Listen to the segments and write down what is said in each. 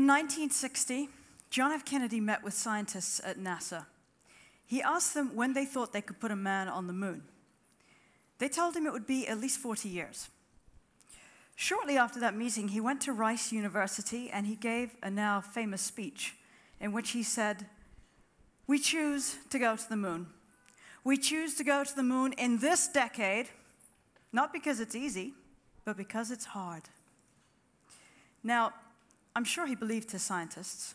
1960, John F. Kennedy met with scientists at NASA. He asked them when they thought they could put a man on the moon. They told him it would be at least 40 years. Shortly after that meeting, he went to Rice University and he gave a now famous speech in which he said, "We choose to go to the moon. We choose to go to the moon in this decade, not because it's easy, but because it's hard." Now, I'm sure he believed his scientists.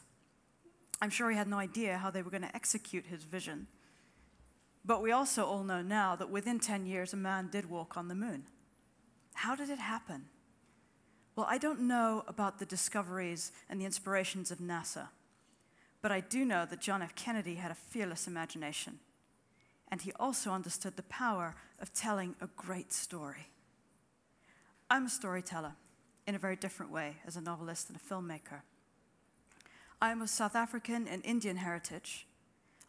I'm sure he had no idea how they were going to execute his vision. But we also all know now that within 10 years, a man did walk on the moon. How did it happen? Well, I don't know about the discoveries and the inspirations of NASA, but I do know that John F. Kennedy had a fearless imagination, and he also understood the power of telling a great story. I'm a storyteller in a very different way as a novelist and a filmmaker. I am of South African and Indian heritage.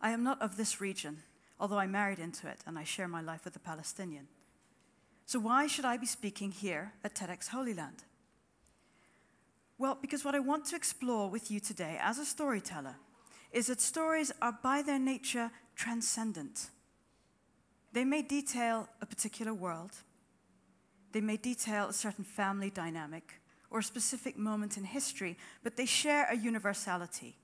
I am not of this region, although I married into it and I share my life with a Palestinian. So why should I be speaking here at TEDxHolyLand? Well, because what I want to explore with you today as a storyteller is that stories are by their nature transcendent. They may detail a particular world. They may detail a certain family dynamic or a specific moment in history, but they share a universality,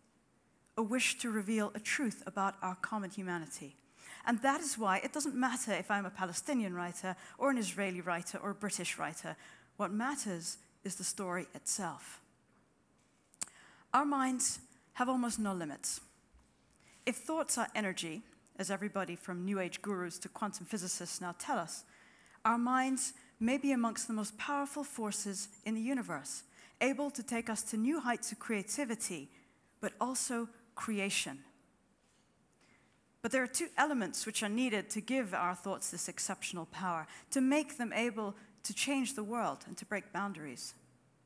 a wish to reveal a truth about our common humanity. And that is why it doesn't matter if I'm a Palestinian writer or an Israeli writer or a British writer. What matters is the story itself. Our minds have almost no limits. If thoughts are energy, as everybody from New Age gurus to quantum physicists now tell us, our minds may be amongst the most powerful forces in the universe, able to take us to new heights of creativity, but also creation. But there are two elements which are needed to give our thoughts this exceptional power, to make them able to change the world and to break boundaries.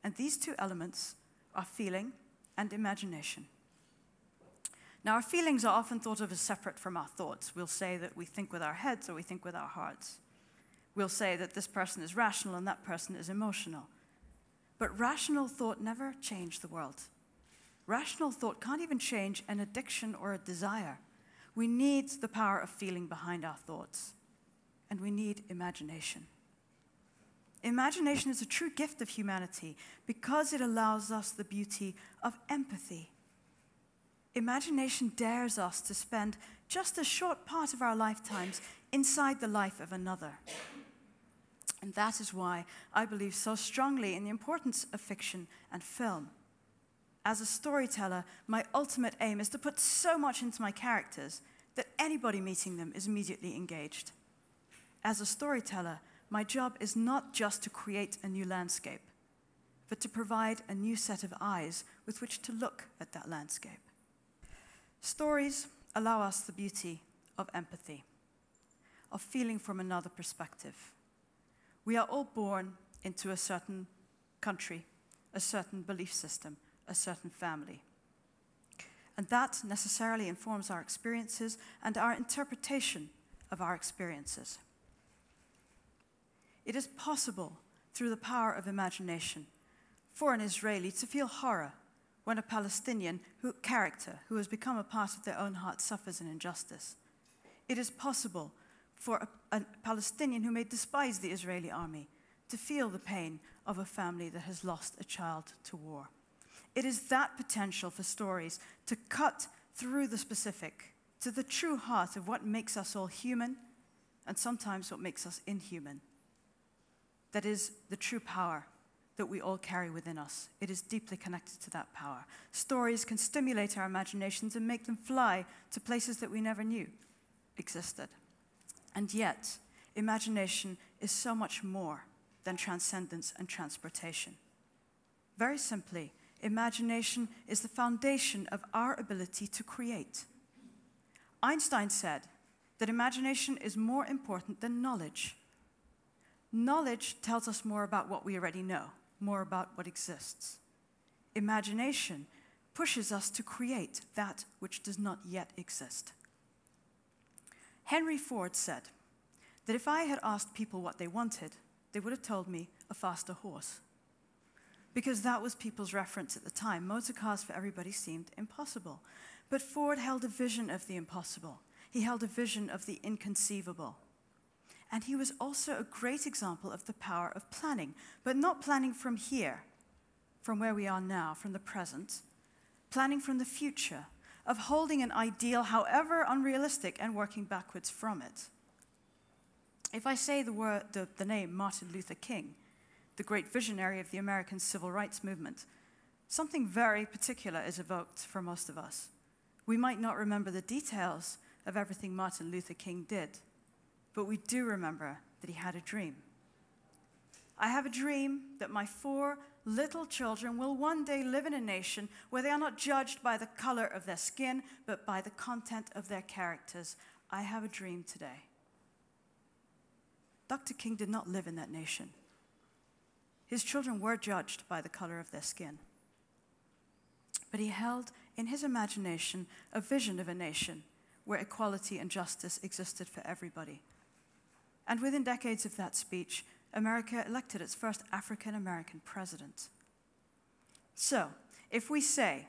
And these two elements are feeling and imagination. Now, our feelings are often thought of as separate from our thoughts. We'll say that we think with our heads or we think with our hearts. We'll say that this person is rational and that person is emotional. But rational thought never changed the world. Rational thought can't even change an addiction or a desire. We need the power of feeling behind our thoughts. And we need imagination. Imagination is a true gift of humanity because it allows us the beauty of empathy. Imagination dares us to spend just a short part of our lifetimes inside the life of another. And that is why I believe so strongly in the importance of fiction and film. As a storyteller, my ultimate aim is to put so much into my characters that anybody meeting them is immediately engaged. As a storyteller, my job is not just to create a new landscape, but to provide a new set of eyes with which to look at that landscape. Stories allow us the beauty of empathy, of feeling from another perspective. We are all born into a certain country, a certain belief system, a certain family. And that necessarily informs our experiences and our interpretation of our experiences. It is possible, through the power of imagination, for an Israeli to feel horror when a Palestinian character who has become a part of their own heart suffers an injustice. It is possible for a Palestinian who may despise the Israeli army to feel the pain of a family that has lost a child to war. It is that potential for stories to cut through the specific to the true heart of what makes us all human and sometimes what makes us inhuman. That is the true power that we all carry within us. It is deeply connected to that power. Stories can stimulate our imaginations and make them fly to places that we never knew existed. And yet, imagination is so much more than transcendence and transportation. Very simply, imagination is the foundation of our ability to create. Einstein said that imagination is more important than knowledge. Knowledge tells us more about what we already know, more about what exists. Imagination pushes us to create that which does not yet exist. Henry Ford said that if I had asked people what they wanted, they would have told me a faster horse. because that was people's reference at the time. Motor cars for everybody seemed impossible. But Ford held a vision of the impossible. He held a vision of the inconceivable. And he was also a great example of the power of planning, but not planning from here, from where we are now, from the present, planning from the future, of holding an ideal, however unrealistic, and working backwards from it. If I say the name Martin Luther King, the great visionary of the American civil rights movement, something very particular is evoked for most of us. We might not remember the details of everything Martin Luther King did, but we do remember that he had a dream. I have a dream that my 4 little children will one day live in a nation where they are not judged by the color of their skin, but by the content of their characters. I have a dream today. Dr. King did not live in that nation. His children were judged by the color of their skin. But he held in his imagination a vision of a nation where equality and justice existed for everybody. And within decades of that speech, America elected its first African-American president. So, if we say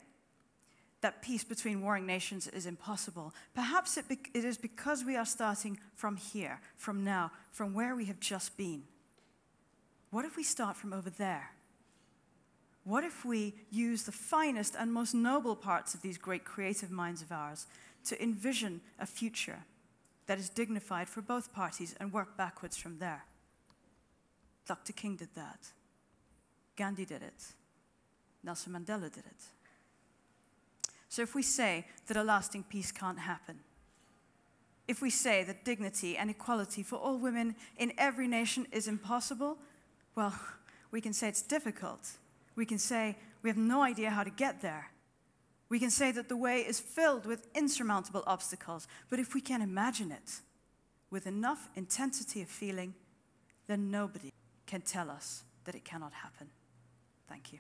that peace between warring nations is impossible, perhaps it is because we are starting from here, from now, from where we have just been. What if we start from over there? What if we use the finest and most noble parts of these great creative minds of ours to envision a future that is dignified for both parties and work backwards from there? Dr. King did that. Gandhi did it. Nelson Mandela did it. So if we say that a lasting peace can't happen, if we say that dignity and equality for all women in every nation is impossible, well, we can say it's difficult. We can say we have no idea how to get there. We can say that the way is filled with insurmountable obstacles. But if we can imagine it with enough intensity of feeling, then nobody can tell us that it cannot happen. Thank you.